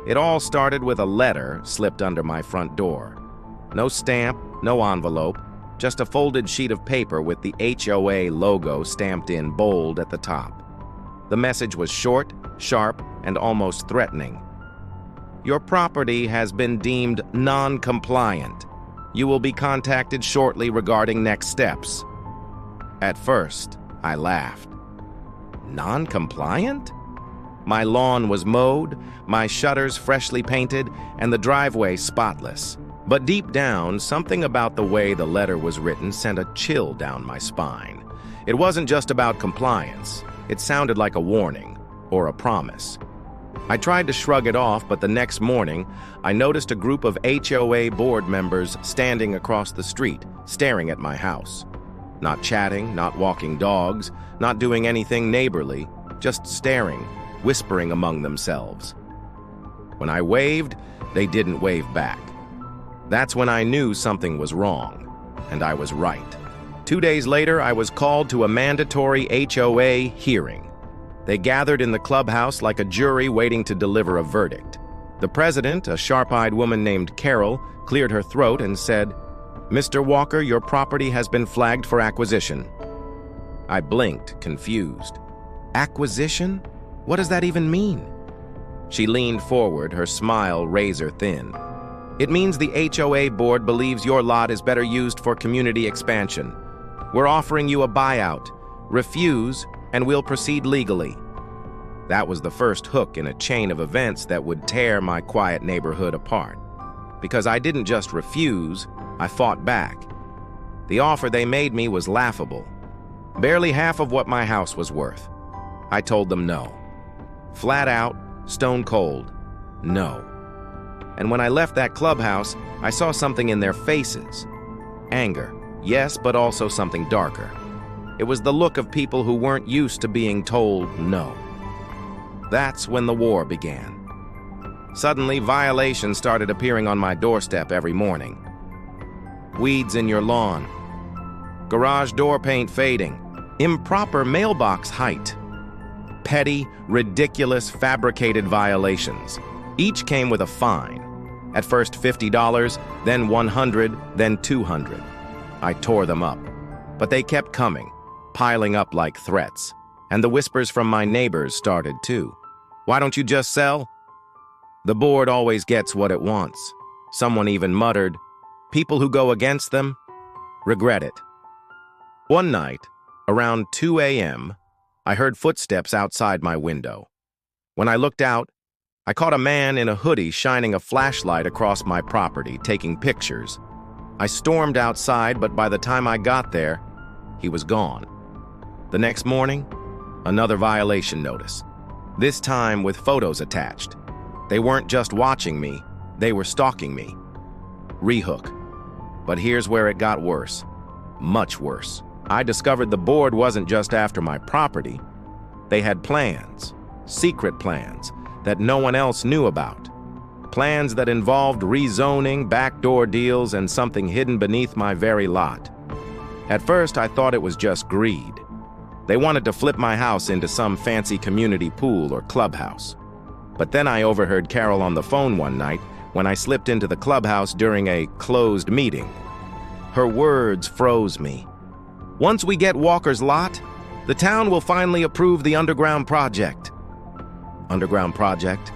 It all started with a letter slipped under my front door. No stamp, no envelope, just a folded sheet of paper with the HOA logo stamped in bold at the top. The message was short, sharp, and almost threatening. Your property has been deemed non-compliant. You will be contacted shortly regarding next steps. At first, I laughed. Non-compliant? My lawn was mowed, my shutters freshly painted, and the driveway spotless. But deep down, something about the way the letter was written sent a chill down my spine. It wasn't just about compliance. It sounded like a warning, or a promise. I tried to shrug it off, but the next morning, I noticed a group of HOA board members standing across the street, staring at my house. Not chatting, not walking dogs, not doing anything neighborly, just staring, whispering among themselves. When I waved, they didn't wave back. That's when I knew something was wrong, and I was right. 2 days later, I was called to a mandatory HOA hearing. They gathered in the clubhouse like a jury waiting to deliver a verdict. The president, a sharp-eyed woman named Carol, cleared her throat and said, "Mr. Walker, your property has been flagged for acquisition." I blinked, confused. Acquisition? What does that even mean? She leaned forward, her smile razor-thin. "It means the HOA board believes your lot is better used for community expansion. We're offering you a buyout. Refuse, and we'll proceed legally." That was the first hook in a chain of events that would tear my quiet neighborhood apart. Because I didn't just refuse, I fought back. The offer they made me was laughable. Barely half of what my house was worth. I told them no. Flat out, stone cold, no. And when I left that clubhouse, I saw something in their faces. Anger, yes, but also something darker. It was the look of people who weren't used to being told no. That's when the war began. Suddenly, violations started appearing on my doorstep every morning. Weeds in your lawn. Garage door paint fading. Improper mailbox height. Petty, ridiculous, fabricated violations. Each came with a fine. At first $50, then $100, then $200. I tore them up. But they kept coming, piling up like threats. And the whispers from my neighbors started too. "Why don't you just sell?" The board always gets what it wants. Someone even muttered, "People who go against them regret it." One night, around 2 a.m., I heard footsteps outside my window. When I looked out, I caught a man in a hoodie shining a flashlight across my property, taking pictures. I stormed outside, but by the time I got there, he was gone. The next morning, another violation notice. This time with photos attached. They weren't just watching me, they were stalking me. Rehook. But here's where it got worse. Much worse. I discovered the board wasn't just after my property. They had plans, secret plans, that no one else knew about. Plans that involved rezoning, backdoor deals, and something hidden beneath my very lot. At first, I thought it was just greed. They wanted to flip my house into some fancy community pool or clubhouse. But then I overheard Carol on the phone one night when I slipped into the clubhouse during a closed meeting. Her words froze me. "Once we get Walker's lot, the town will finally approve the underground project." Underground project?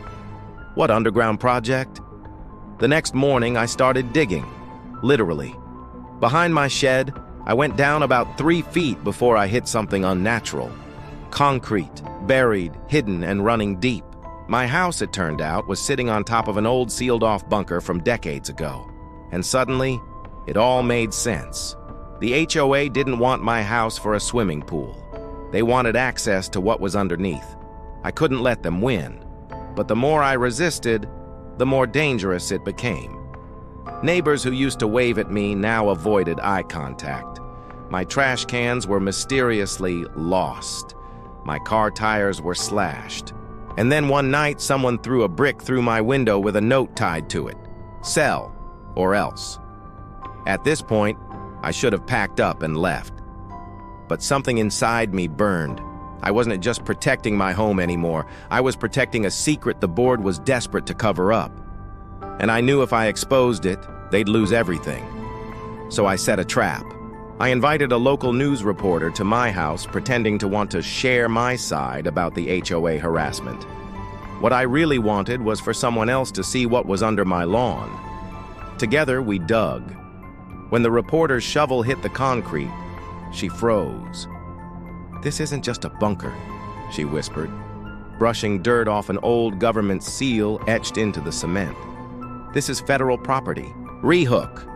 What underground project? The next morning, I started digging, literally. Behind my shed, I went down about 3 feet before I hit something unnatural. Concrete, buried, hidden, and running deep. My house, it turned out, was sitting on top of an old sealed-off bunker from decades ago. And suddenly, it all made sense. The HOA didn't want my house for a swimming pool. They wanted access to what was underneath. I couldn't let them win. But the more I resisted, the more dangerous it became. Neighbors who used to wave at me now avoided eye contact. My trash cans were mysteriously lost. My car tires were slashed. And then one night, someone threw a brick through my window with a note tied to it. "Sell, or else." At this point, I should have packed up and left. But something inside me burned. I wasn't just protecting my home anymore. I was protecting a secret the board was desperate to cover up. And I knew if I exposed it, they'd lose everything. So I set a trap. I invited a local news reporter to my house pretending to want to share my side about the HOA harassment. What I really wanted was for someone else to see what was under my lawn. Together, we dug. When the reporter's shovel hit the concrete, she froze. "This isn't just a bunker," she whispered, brushing dirt off an old government seal etched into the cement. "This is federal property. Rehook."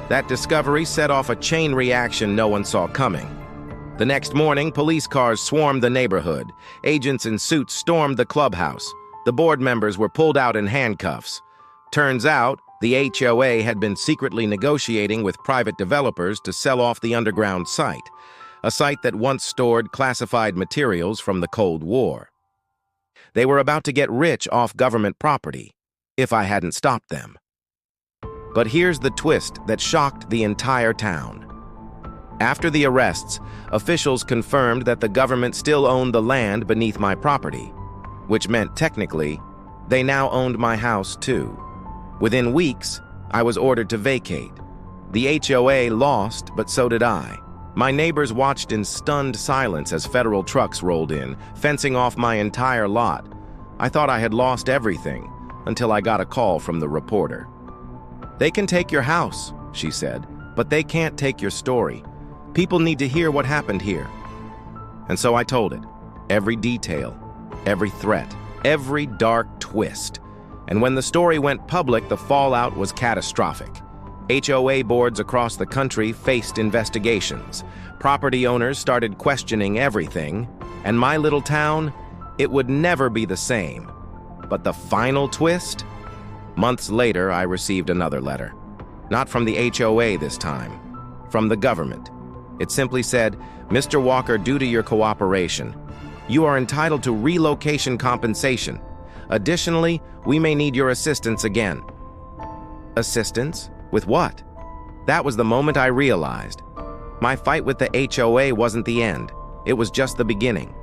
That discovery set off a chain reaction no one saw coming. The next morning, police cars swarmed the neighborhood. Agents in suits stormed the clubhouse. The board members were pulled out in handcuffs. Turns out, the HOA had been secretly negotiating with private developers to sell off the underground site, a site that once stored classified materials from the Cold War. They were about to get rich off government property, if I hadn't stopped them. But here's the twist that shocked the entire town. After the arrests, officials confirmed that the government still owned the land beneath my property, which meant technically, they now owned my house too. Within weeks, I was ordered to vacate. The HOA lost, but so did I. My neighbors watched in stunned silence as federal trucks rolled in, fencing off my entire lot. I thought I had lost everything, until I got a call from the reporter. "They can take your house," she said, "but they can't take your story. People need to hear what happened here." And so I told it. Every detail, every threat, every dark twist. And when the story went public, the fallout was catastrophic. HOA boards across the country faced investigations. Property owners started questioning everything. And my little town, it would never be the same. But the final twist? Months later, I received another letter. Not from the HOA this time, from the government. It simply said, "Mr. Walker, due to your cooperation, you are entitled to relocation compensation. Additionally, we may need your assistance again." Assistance? With what? That was the moment I realized. My fight with the HOA wasn't the end. It was just the beginning.